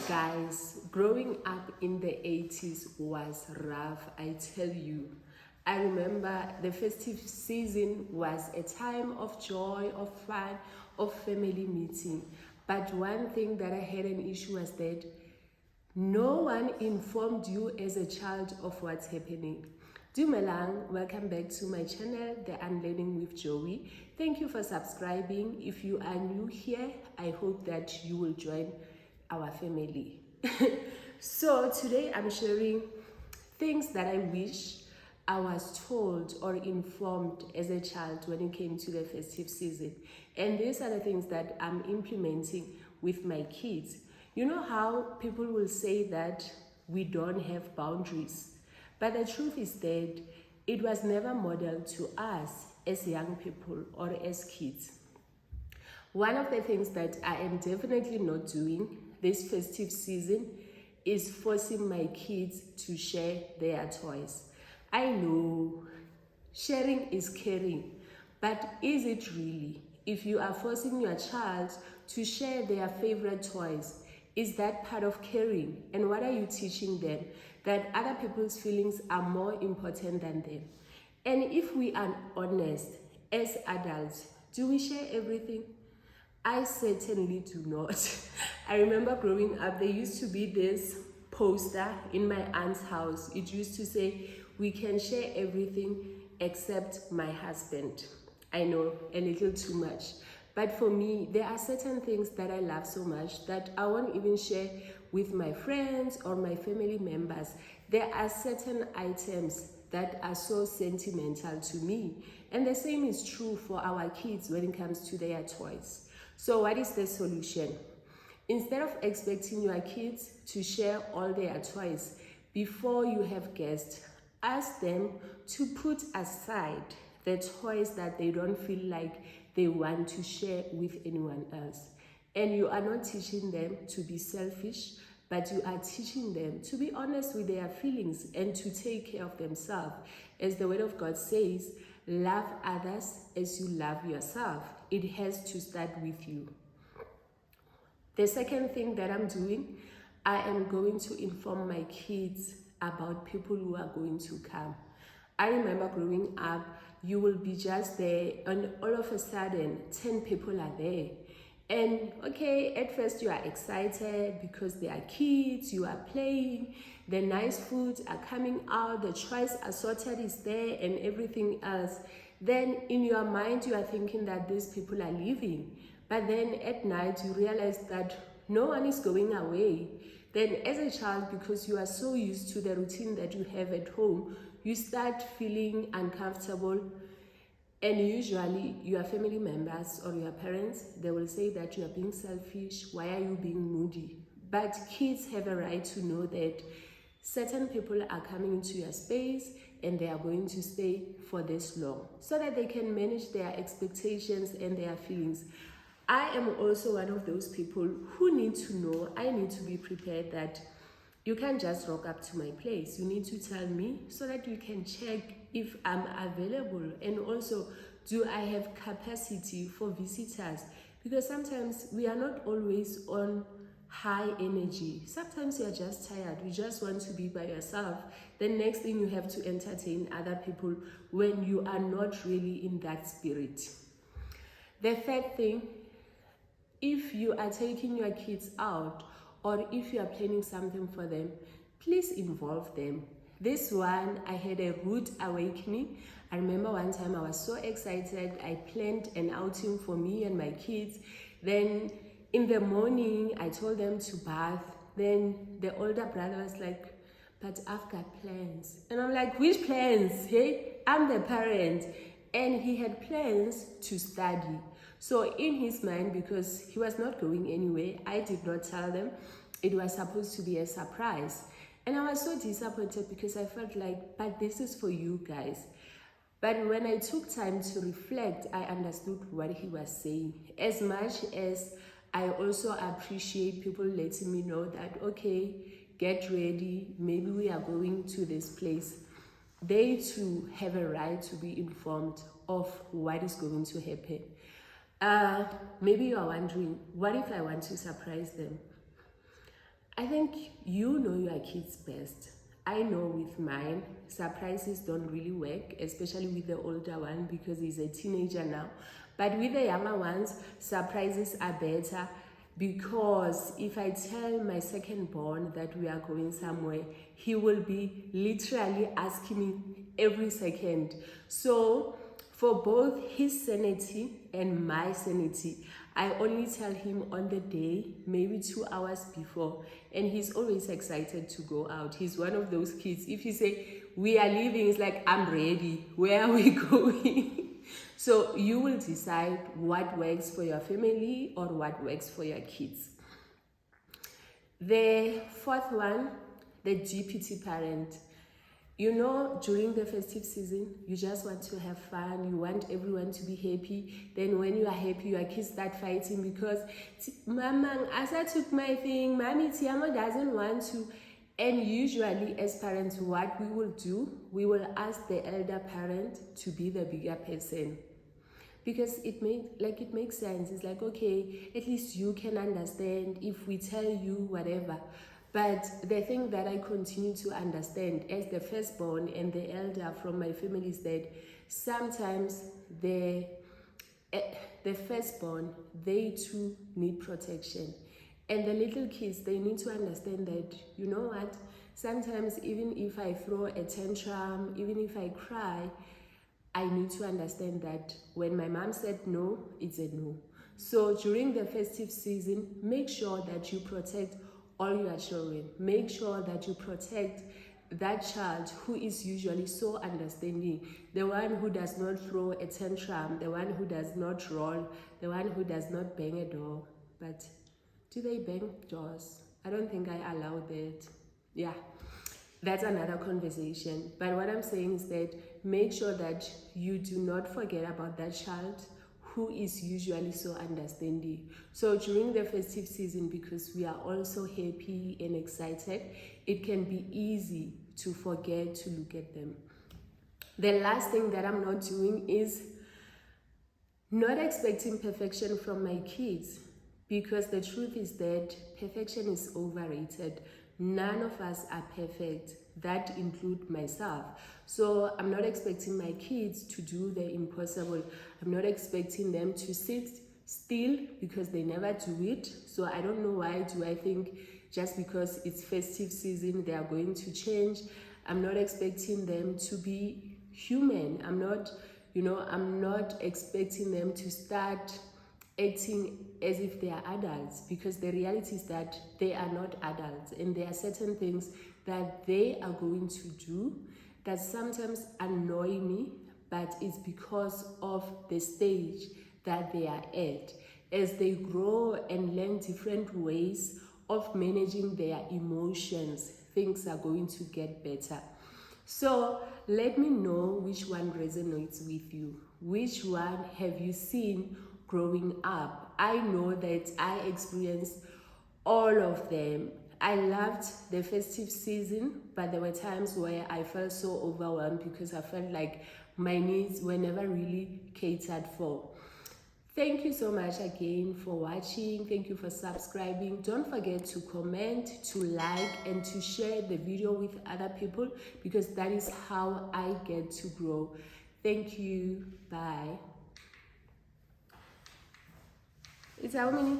Guys, growing up in the 80s was rough, I tell you. I remember the festive season was a time of joy, of fun, of family meeting. But one thing that I had an issue was that no one informed you as a child of what's happening. Dumelang, welcome back to my channel, The Unlearning with Joey. Thank you for subscribing. If you are new here, I hope that you will join our family. So today I'm sharing things that I wish I was told or informed as a child when it came to the festive season. And these are the things that I'm implementing with my kids. You know how people will say that we don't have boundaries, but the truth is that it was never modeled to us as young people or as kids. One of the things that I am definitely not doing this festive season is forcing my kids to share their toys. I know sharing is caring, but is it really? If you are forcing your child to share their favorite toys, is that part of caring? And what are you teaching them? That other people's feelings are more important than them. And if we are honest, as adults, do we share everything? I certainly do not. I remember growing up, there used to be this poster in my aunt's house. It used to say, we can share everything except my husband. I know, a little too much. But for me, there are certain things that I love so much that I won't even share with my friends or my family members. There are certain items that are so sentimental to me. And the same is true for our kids when it comes to their toys. So what is the solution? Instead of expecting your kids to share all their toys, before you have guests, ask them to put aside the toys that they don't feel like they want to share with anyone else. And you are not teaching them to be selfish, but you are teaching them to be honest with their feelings and to take care of themselves. As the Word of God says, love others as you love yourself. It has to start with you. The second thing that I'm doing, I am going to inform my kids about people who are going to come. I remember growing up, you will be just there and all of a sudden 10 people are there. And okay, at first you are excited because they are kids, you are playing, the nice foods are coming out, the choice assorted is there and everything else. Then in your mind you are thinking that these people are leaving. But then at night you realize that no one is going away. Then as a child, because you are so used to the routine that you have at home, you start feeling uncomfortable. And usually your family members or your parents, they will say that you are being selfish, why are you being moody? But kids have a right to know that certain people are coming into your space and they are going to stay for this long so that they can manage their expectations and their feelings. I am also one of those people who need to know, I need to be prepared that you can't just rock up to my place. You need to tell me so that you can check if I'm available, and also do I have capacity for visitors, because sometimes we are not always on high energy. Sometimes you are just tired, you just want to be by yourself. The next thing you have to entertain other people when you are not really in that spirit. The third thing, if you are taking your kids out or if you are planning something for them, please involve them. This one, I had a rude awakening. I remember one time I was so excited. I planned an outing for me and my kids. Then in the morning, I told them to bath. Then the older brother was like, but I've got plans. And I'm like, which plans? Hey, I'm the parent. And he had plans to study. So in his mind, because he was not going anywhere, I did not tell them. It was supposed to be a surprise. And I was so disappointed because I felt like, but this is for you guys. But when I took time to reflect, I understood what he was saying. As much as I also appreciate people letting me know that, okay, get ready, maybe we are going to this place. They too have a right to be informed of what is going to happen. Maybe you are wondering, what if I want to surprise them? I think you know your kids best. I know with mine, surprises don't really work, especially with the older one because he's a teenager now. But with the younger ones, surprises are better because if I tell my second born that we are going somewhere, he will be literally asking me every second. So for both his sanity and my sanity, I only tell him on the day, maybe 2 hours before, and he's always excited to go out. He's one of those kids. If you say, we are leaving, it's like, I'm ready. Where are we going? So you will decide what works for your family or what works for your kids. The fourth one, the GPT parent. You know, during the festive season, you just want to have fun. You want everyone to be happy. Then when you are happy, your kids start fighting because, Mama, as I took my thing, Mommy, Tiamo doesn't want to. And usually as parents, what we will do, we will ask the elder parent to be the bigger person. Because it makes sense. It's like, okay, at least you can understand if we tell you whatever. But the thing that I continue to understand as the firstborn and the elder from my family is that sometimes the firstborn, they too need protection. And the little kids, they need to understand that, you know what, sometimes even if I throw a tantrum, even if I cry, I need to understand that when my mom said no, it's a no. So during the festive season, make sure that you protect all your children. Make sure that you protect that child who is usually so understanding, the one who does not throw a tantrum, the one who does not roll, the one who does not bang a door. But do they bang doors? I don't think I allow that. Yeah, that's another conversation. But what I'm saying is that make sure that you do not forget about that child who is usually so understanding. So during the festive season, because we are all so happy and excited, it can be easy to forget to look at them. The last thing that I'm not doing is not expecting perfection from my kids, because the truth is that perfection is overrated. None of us are perfect. That includes myself. So I'm not expecting my kids to do the impossible. I'm not expecting them to sit still because they never do it. So I don't know why do I think just because it's festive season they are going to change. I'm not expecting them to be human. I'm not expecting them to start acting as if they are adults, because the reality is that they are not adults, and there are certain things that they are going to do that sometimes annoy me, but it's because of the stage that they are at. As they grow and learn different ways of managing their emotions, things are going to get better. So let me know which one resonates with you. Which one have you seen growing up? I know that I experienced all of them. I loved the festive season, but there were times where I felt so overwhelmed because I felt like my needs were never really catered for. Thank you so much again for watching. Thank you for subscribing. Don't forget to comment, to like, and to share the video with other people, because that is how I get to grow. Thank you. Bye. It's how many?